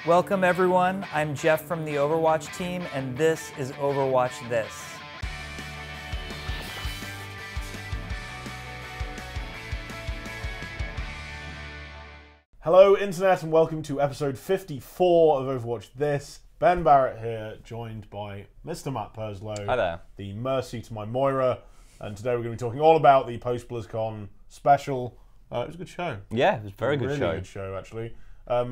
Welcome everyone, I'm Jeff from the Overwatch team, and this is Overwatch This. Hello Internet and welcome to episode 54 of Overwatch This. Ben Barrett here, joined by Mr. Matt Perslow. Hi there. The Mercy to my Moira. And today we're going to be talking all about the post-Blizzcon special. It was a good show. Yeah, it was a very good show. Really good show, actually.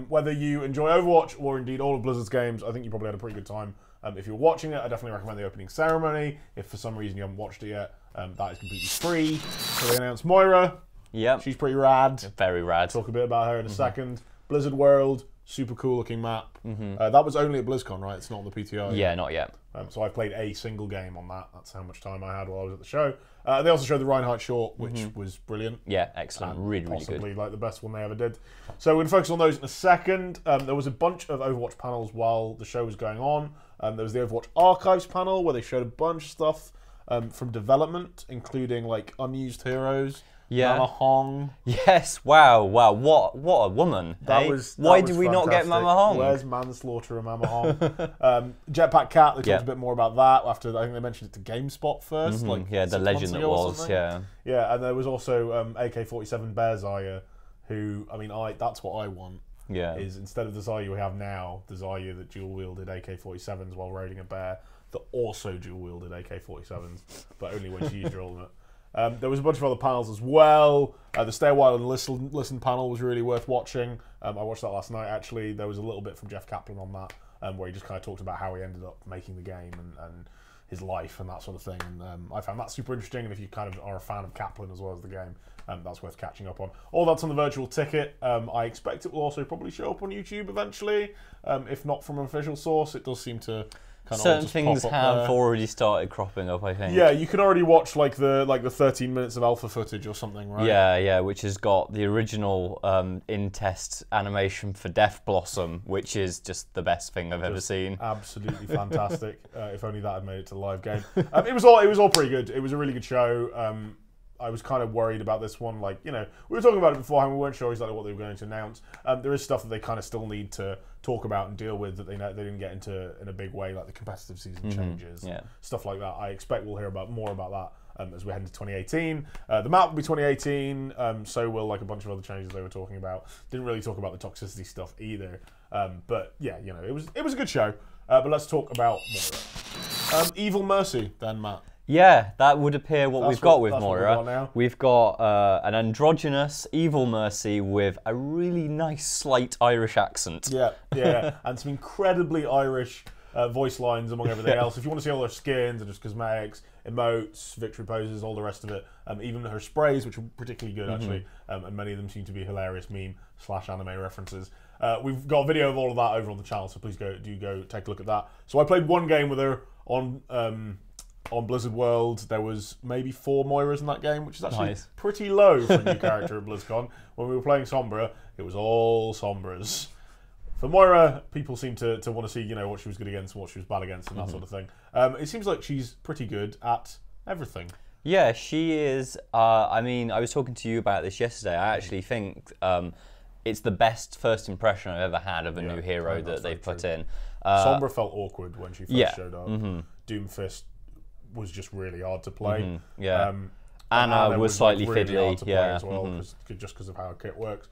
Whether you enjoy Overwatch or indeed all of Blizzard's games, I think you probably had a pretty good time. If you're watching it, I definitely recommend the opening ceremony. If for some reason you haven't watched it yet, that is completely free. So they announced Moira. Yep. She's pretty rad. Very rad. Talk a bit about her in a second. Blizzard World, super cool looking map. That was only at BlizzCon, right? It's not on the PTO. Yeah, not yet. So I played a single game on that. That's how much time I had while I was at the show. They also showed the Reinhardt short, which was brilliant. Yeah, excellent. Really, really possibly good. Like the best one they ever did. So we're going to focus on those in a second. There was a bunch of Overwatch panels while the show was going on. There was the Overwatch Archives panel where they showed a bunch of stuff from development, including like unused heroes. Yeah. Mama Hong. Yes. Wow. Wow. What a woman. That eh? was. Why was did we not get fantastic. Mama Hong? Where's Manslaughter and Mama Hong? Jetpack Cat. They talked a bit more about that after I think they mentioned it to GameSpot first. Like yeah, the 6 legend months that ago or was. something. Yeah. Yeah, and there was also AK-47 Bear Zarya, who I mean, that's what I want. Yeah. Is instead of the Zarya we have now, the Zarya that dual wielded AK-47s while raiding a bear, that also dual wielded AK-47s, but only when she used her ultimate. There was a bunch of other panels as well. The Stay a While and Listen panel was really worth watching. I watched that last night, actually. There was a little bit from Jeff Kaplan on that, where he just kind of talked about how he ended up making the game and his life and that sort of thing. And I found that super interesting. And if you kind of are a fan of Kaplan as well as the game, that's worth catching up on. All that's on the virtual ticket. I expect it will also probably show up on YouTube eventually. If not from an official source, it does seem to... Certain things have already started cropping up, I think. Yeah, you can already watch like the 13 minutes of alpha footage or something, right? Yeah, yeah, which has got the original in-test animation for Death Blossom, which is just the best thing I've ever seen. Absolutely fantastic. If only that had made it to the live game. It was all pretty good. It was a really good show. I was kind of worried about this one. Like, you know, we were talking about it beforehand. We weren't sure exactly what they were going to announce. There is stuff that they kind of still need to talk about and deal with that they didn't get into in a big way, like the competitive season changes, stuff like that. I expect we'll hear more about that as we head into 2018. The map will be 2018. So will like a bunch of other changes they were talking about. Didn't really talk about the toxicity stuff either. But yeah, you know, it was a good show. But let's talk about Moira. Evil Mercy, then, Matt. Yeah, that would appear what we've got with Moira. We've got an androgynous Evil Mercy with a really nice, slight Irish accent. Yeah, yeah, and some incredibly Irish voice lines among everything else. If you want to see all her skins and just cosmetics, emotes, victory poses, all the rest of it, even her sprays, which are particularly good actually, and many of them seem to be hilarious meme/anime references. We've got a video of all of that over on the channel, so please go take a look at that. So I played one game with her on Blizzard World. There was maybe 4 Moiras in that game, which is actually pretty low for a new character at BlizzCon. When we were playing Sombra, it was all Sombras. For Moira, people seem to want to see, you know, what she was good against and what she was bad against and that sort of thing. It seems like she's pretty good at everything. Yeah, she is. I mean, I was talking to you about this yesterday. I actually think it's the best first impression I've ever had of a new hero that they've put in. Sombra felt awkward when she first showed up. Doomfist was just really hard to play. Anna was slightly really fiddly, hard to play as well, just because of how her kit works.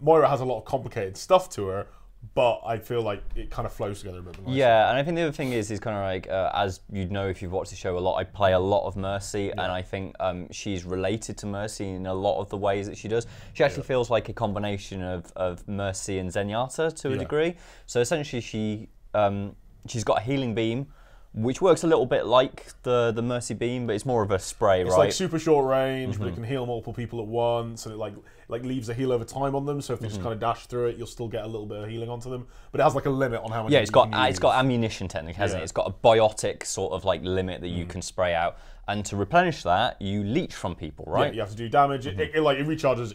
Moira has a lot of complicated stuff to her, but I feel like it kind of flows together a bit nicer. Yeah, and I think the other thing is kind of like, as you'd know if you've watched the show a lot, I play a lot of Mercy, and I think she's related to Mercy in a lot of the ways that she does. She actually feels like a combination of Mercy and Zenyatta to a degree. So essentially she's got a healing beam, which works a little bit like the Mercy beam, but it's more of a spray, it's like super short range, but it can heal multiple people at once, and it like leaves a heal over time on them. So if they just kind of dash through it, you'll still get a little bit of healing onto them. But it has like a limit on how much. Yeah, it's got ammunition technically, hasn't it? It's got a biotic sort of like limit that you can spray out, and to replenish that, you leech from people, right? Yeah, you have to do damage. It recharges.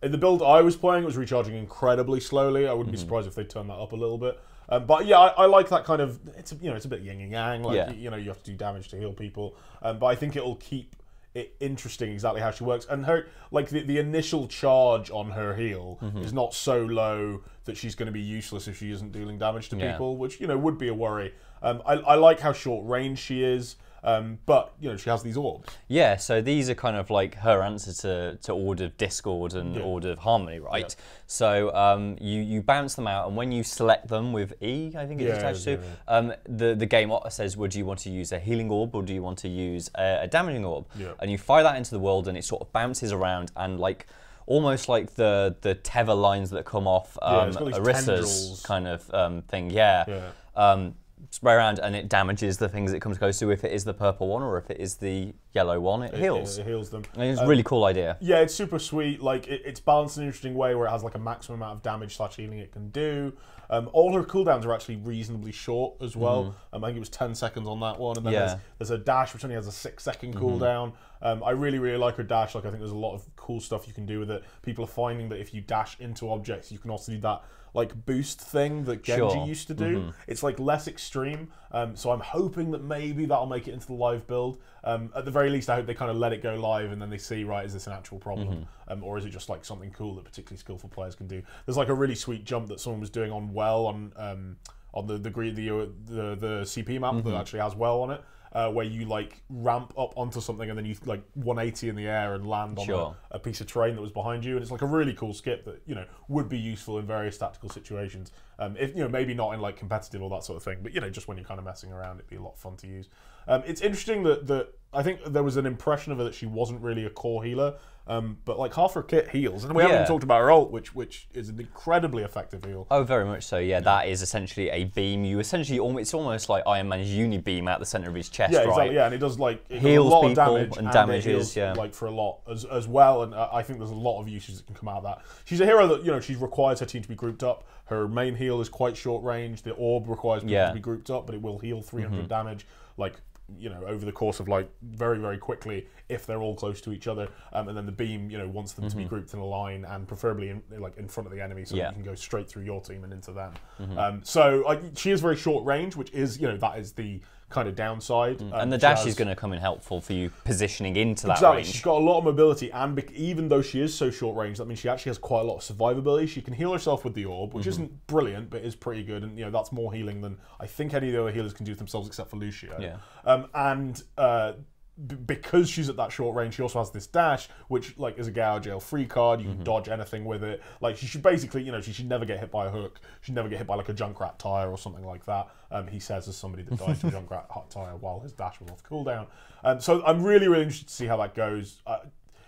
In the build I was playing, it was recharging incredibly slowly. I wouldn't be surprised if they turned that up a little bit. But yeah, I like that kind of. It's a bit yin and yang. Like you know, you have to do damage to heal people. But I think it'll keep it interesting exactly how she works. And her, like the initial charge on her heal is not so low that she's going to be useless if she isn't dealing damage to people, which, you know, would be a worry. I like how short range she is, but, you know, she has these orbs. Yeah, so these are kind of like her answer to Order of Discord and Order of Harmony, right? Yeah. So you bounce them out, and when you select them with E, I think it's attached to, the game says, would you want to use a healing orb or do you want to use a damaging orb? Yeah. And you fire that into the world, and it sort of bounces around, and like almost like the tether lines that come off Orissa's kind of thing. Spray around and it damages the things it comes close to. If it is the purple one or if it is the yellow one, it heals. It heals them. And it's a really cool idea. Yeah, it's super sweet. Like it's balanced in an interesting way where it has like a maximum amount of damage / healing it can do. All her cooldowns are actually reasonably short as well. I think it was 10 seconds on that one, and then there's a dash which only has a 6-second cooldown. I really like her dash. Like I think there's a lot of cool stuff you can do with it. People are finding that if you dash into objects, you can also do that like boost thing that Genji used to do. It's like less extreme, so I'm hoping that maybe that'll make it into the live build. At the very least, I hope they kind of let it go live and then they see, right, is this an actual problem, or is it just like something cool that particularly skillful players can do? There's like a really sweet jump that someone was doing on Well on the CP map that actually has Well on it. Where you like ramp up onto something and then you like 180 in the air and land on a piece of terrain that was behind you, and it's like a really cool skip that, you know, would be useful in various tactical situations. If, you know, maybe not in like competitive or that sort of thing, but, you know, just when you're kind of messing around, it'd be a lot of fun to use. It's interesting that I think there was an impression of her that she wasn't really a core healer, but like half her kit heals, and we haven't even talked about her ult, which is an incredibly effective heal. Oh, very much so. Yeah, that is essentially a beam. You essentially it's almost like Iron Man's uni beam at the center of his chest, right? Exactly. Yeah, and it does like heals a lot people of damage and damages, heals, like for a lot as well. And I think there's a lot of uses that can come out of that. She's a hero that, you know, she requires her team to be grouped up. Her main heal is quite short range. The orb requires people to be grouped up, but it will heal 300 damage. Like, you know, over the course of like very, very quickly if they're all close to each other, and then the beam, you know, wants them to be grouped in a line and preferably in front of the enemy, so that you can go straight through your team and into them. So she is very short range, which is, you know, that is the kind of downside. And the dash is going to come in helpful for you positioning into that range. She's got a lot of mobility, and even though she is so short range, that means she actually has quite a lot of survivability. She can heal herself with the orb, which isn't brilliant, but is pretty good, and, you know, that's more healing than I think any of the other healers can do themselves except for Lucio. Because she's at that short range, she also has this dash, which like is a get out of jail free card. You can dodge anything with it. Like she should basically, you know, she should never get hit by a hook. She should never get hit by like a Junkrat tire or something like that. He says as somebody that died to a Junkrat hot tire while his dash was off cooldown. So I'm really, really interested to see how that goes.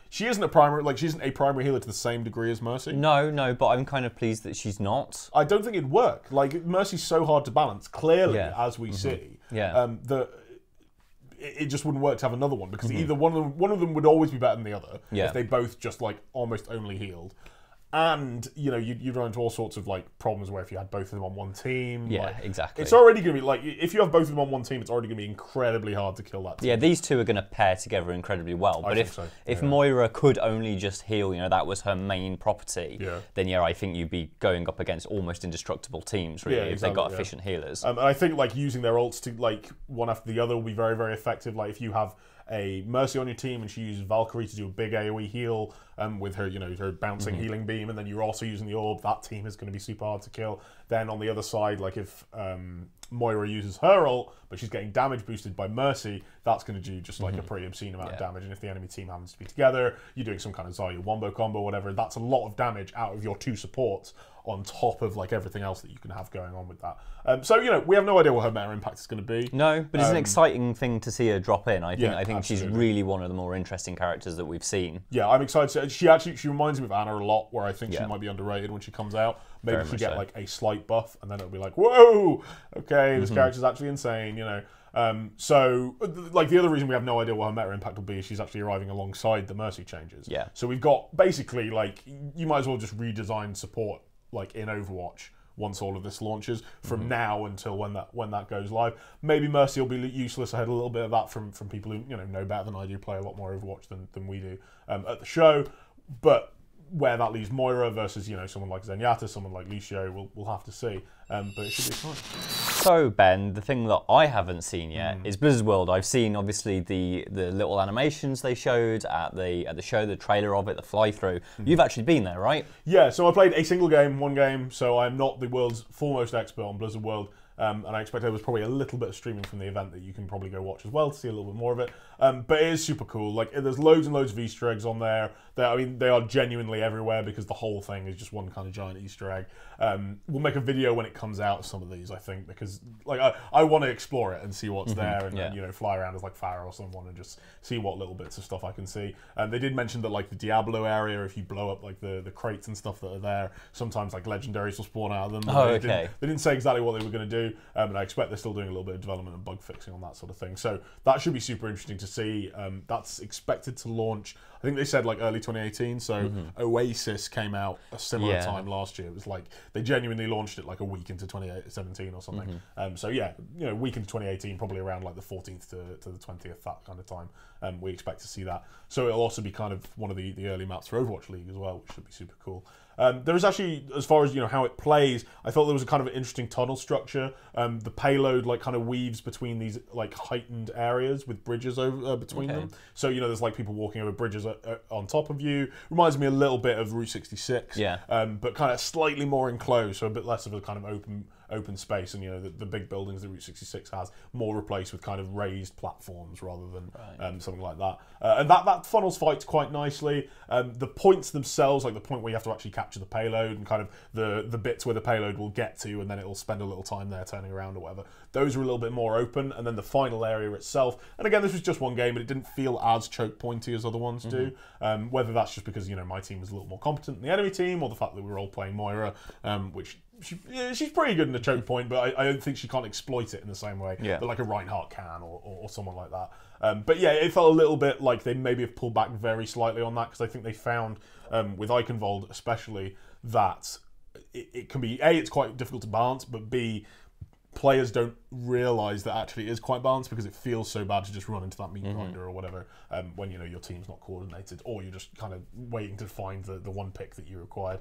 She isn't a primary healer to the same degree as Mercy. No, but I'm kind of pleased that she's not. I don't think it'd work. Like Mercy's so hard to balance, clearly, as we see. That it just wouldn't work to have another one, because either one of them would always be better than the other if they both just like almost only healed. And, you know, you'd run into all sorts of like problems where if you had both of them on one team. Yeah, exactly. It's already going to be like, if you have both of them on one team, it's already going to be incredibly hard to kill that team. Yeah, these two are going to pair together incredibly well. But if Moira could only just heal, you know, that was her main property, then I think you'd be going up against almost indestructible teams, really, if they got efficient healers. And I think like using their ults to like one after the other will be very, very effective. Like if you have a Mercy on your team and she uses Valkyrie to do a big AoE heal with her, you know, her bouncing healing beam, and then you're also using the orb, that team is going to be super hard to kill. Then on the other side, like if Moira uses her ult, but she's getting damage boosted by Mercy, that's going to do just like a pretty obscene amount of damage. And if the enemy team happens to be together, you're doing some kind of Zarya wombo combo, whatever, that's a lot of damage out of your two supports on top of like everything else that you can have going on with that. So, you know, we have no idea what her meta impact is going to be. No, but it's an exciting thing to see her drop in. I think she's really one of the more interesting characters that we've seen. Yeah, I'm excited. She reminds me of Anna a lot, where I think she might be underrated when she comes out. Maybe she'll get like a slight buff, and then it'll be like, whoa, okay, this character's actually insane, you know. So, like, the other reason we have no idea what her meta impact will be is she's actually arriving alongside the Mercy changes. Yeah. So we've got, basically, like, you might as well just redesign support, like, in Overwatch once all of this launches, from now until when that goes live. Maybe Mercy will be useless. I had a little bit of that from people who, you know better than I do, play a lot more Overwatch than we do at the show. But where that leaves Moira versus, someone like Zenyatta, someone like Lucio, we'll have to see. But it should be fun. So Ben, the thing that I haven't seen yet is Blizzard World. I've seen obviously the little animations they showed at the show, the trailer of it, the fly through. You've actually been there, right? Yeah. So I played a single game, one game. So I'm not the world's foremost expert on Blizzard World. And I expect there was probably a little bit of streaming from the event that you can probably go watch as well to see a little bit more of it. But it is super cool. Like, there's loads and loads of Easter eggs on there. They are genuinely everywhere because the whole thing is just one kind of giant Easter egg. We'll make a video when it comes out of some of these, I think, because like I want to explore it and see what's there, and fly around as like Farah or someone and just see what little bits of stuff I can see. They did mention that like the Diablo area, if you blow up like the crates and stuff that are there, sometimes like legendaries will spawn out of them. They didn't say exactly what they were going to do. And I expect they're still doing a little bit of development and bug fixing on that sort of thing. So that should be super interesting to see. That's expected to launch, I think they said like early 2018. So Oasis came out a similar time last year. It was like they genuinely launched it like a week into 2017 or something. So yeah, week into 2018, probably around like the 14th to the 20th, that kind of time. We expect to see that. So it'll also be kind of one of the early maps for Overwatch League as well, which should be super cool. There is actually, as far as how it plays, I thought there was a kind of an interesting tunnel structure. The payload like kind of weaves between these like heightened areas with bridges over between them. So there's like people walking over bridges on top of you. Reminds me a little bit of Route 66. Yeah. But kind of slightly more enclosed, so a bit less of a kind of open space, and the big buildings that Route 66 has more replaced with kind of raised platforms rather than something like that. And that funnels fights quite nicely. The points themselves, like the point where you have to actually capture the payload and kind of the bits where the payload will get to, and then it'll spend a little time there turning around or whatever. Those are a little bit more open, and then the final area itself. And again, this was just one game, but it didn't feel as choke pointy as other ones do. Whether that's just because my team was a little more competent than the enemy team, or the fact that we were all playing Moira, which she's pretty good in the choke point, but I don't think she can't exploit it in the same way that like a Reinhardt can or someone like that. But yeah, it felt a little bit like they maybe have pulled back very slightly on that, because I think they found with Eichenwald especially that it can be it's quite difficult to balance, but B, players don't realise that actually it is quite balanced, because it feels so bad to just run into that meat grinder or whatever when your team's not coordinated, or you're just kind of waiting to find the one pick that you required.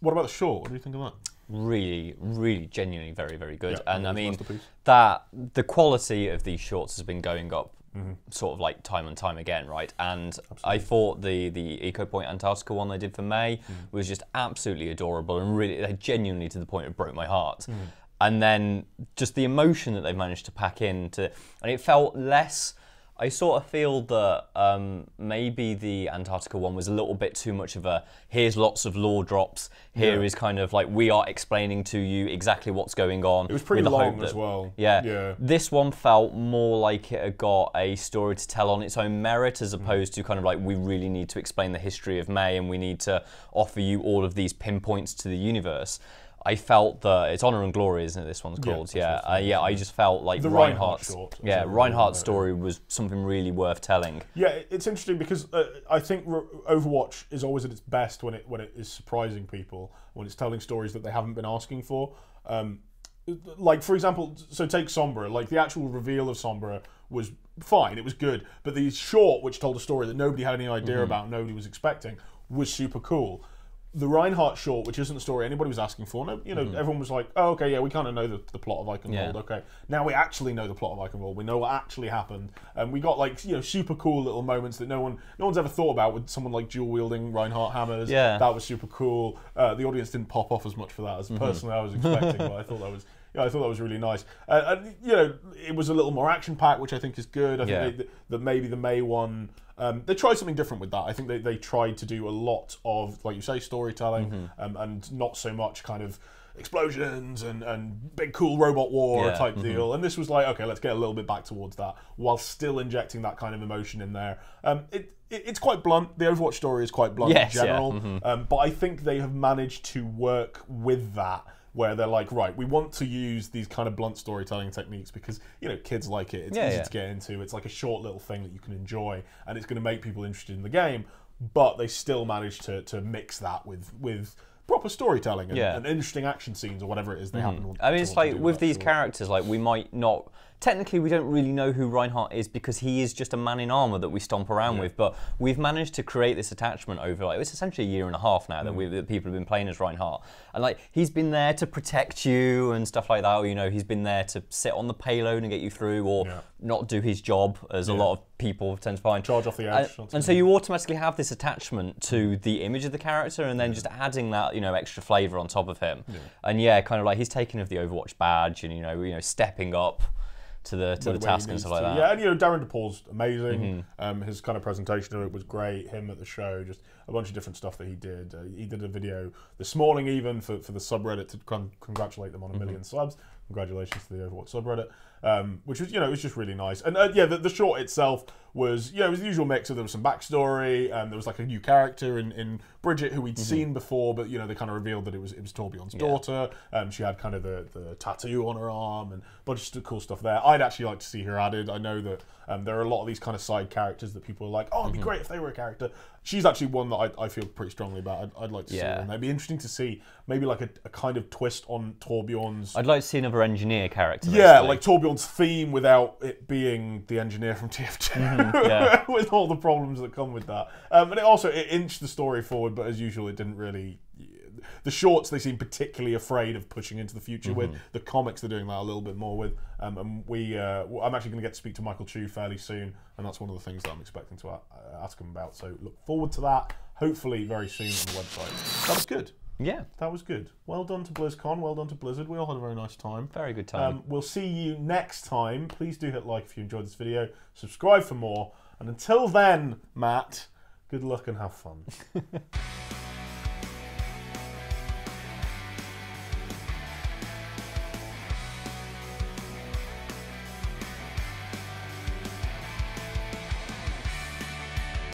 What about the short? What do you think of that? Really, really, genuinely very, very good. Yeah, and I mean, that the quality of these shorts has been going up sort of like time and time again, right? And absolutely. I thought the Eco Point Antarctica one they did for May was just absolutely adorable, and really genuinely to the point it broke my heart. And then just the emotion that they've managed to pack into, and it felt less. I sort of feel that maybe the Antarctica one was a little bit too much of a, here's lots of lore drops, here is kind of like, we are explaining to you exactly what's going on. It was pretty long as well. Yeah. This one felt more like it had got a story to tell on its own merit, as opposed to kind of like, we really need to explain the history of May, and we need to offer you all of these pinpoints to the universe. I felt that it's Honor and Glory, isn't it? This one's called. I just felt like Reinhardt's Reinhardt's story was something really worth telling. Yeah, it's interesting because I think Overwatch is always at its best when it is surprising people, when it's telling stories that they haven't been asking for. Like for example, so take Sombra. Like the actual reveal of Sombra was fine, it was good, but the short, which told a story that nobody had any idea about, nobody was expecting, was super cool. The Reinhardt short, which isn't the story anybody was asking for, everyone was like, oh, okay, yeah, we kind of know the plot of Eichenwald, okay. Now we actually know the plot of Eichenwald, we know what actually happened, and we got like, super cool little moments that no one's ever thought about, with someone like dual-wielding Reinhardt hammers. Yeah. That was super cool. The audience didn't pop off as much for that as personally I was expecting, but I thought that was really nice. And it was a little more action-packed, which I think is good. I think that maybe the May one, they tried something different with that. I think they tried to do a lot of, like you say, storytelling, and not so much kind of explosions and big cool robot war type deal. And this was like, okay, let's get a little bit back towards that, while still injecting that kind of emotion in there. It's quite blunt. The Overwatch story is quite blunt in general. But I think they have managed to work with that, where they're like, right, we want to use these kind of blunt storytelling techniques because, kids like it. It's easy to get into. It's like a short little thing that you can enjoy, and it's going to make people interested in the game. But they still manage to mix that with proper storytelling and interesting action scenes or whatever it is they happen. I mean, it's like with these characters, like we might not technically we don't really know who Reinhardt is because he is just a man in armor that we stomp around with, but we've managed to create this attachment over, like, it's essentially a year and a half now that people have been playing as Reinhardt. And like, he's been there to protect you and stuff like that, or, you know, he's been there to sit on the payload and get you through, or not do his job, as a lot of people tend to find. Charge off the edge. And so you automatically have this attachment to the image of the character, and then just adding that, you know, extra flavour on top of him. And kind of like, he's taken of the Overwatch badge, and you know, stepping up to the task and stuff like that. Yeah, and you know, Darren DePaul's amazing. His kind of presentation of it was great. Him at the show, just a bunch of different stuff that he did. He did a video this morning even for the subreddit to congratulate them on 1 million subs. Congratulations to the Overwatch subreddit, which was, you know, it was just really nice. And the short itself was, you know, it was the usual mix of, there was some backstory, there was like a new character in Bridget who we'd seen before, but, you know, they kind of revealed that it was Torbjorn's daughter. She had kind of the tattoo on her arm and a bunch of cool stuff there. I'd actually like to see her added. I know that there are a lot of these kind of side characters that people are like, oh, it'd be great if they were a character. She's actually one that I feel pretty strongly about. I'd like to see her, and it'd be interesting to see maybe like a kind of twist on Torbjorn's. I'd like to see another engineer character. Yeah, like Torbjorn's theme without it being the engineer from TF2, with all the problems that come with that. And it inched the story forward, but as usual, it didn't really. The shorts, they seem particularly afraid of pushing into the future with. The comics, they're doing that a little bit more with. And I'm actually going to get to speak to Michael Chu fairly soon, and that's one of the things that I'm expecting to ask him about. So look forward to that, hopefully very soon on the website. That was good. Yeah. That was good. Well done to BlizzCon, well done to Blizzard. We all had a very nice time. Very good time. We'll see you next time. Please do hit like if you enjoyed this video. Subscribe for more. And until then, Matt, good luck and have fun.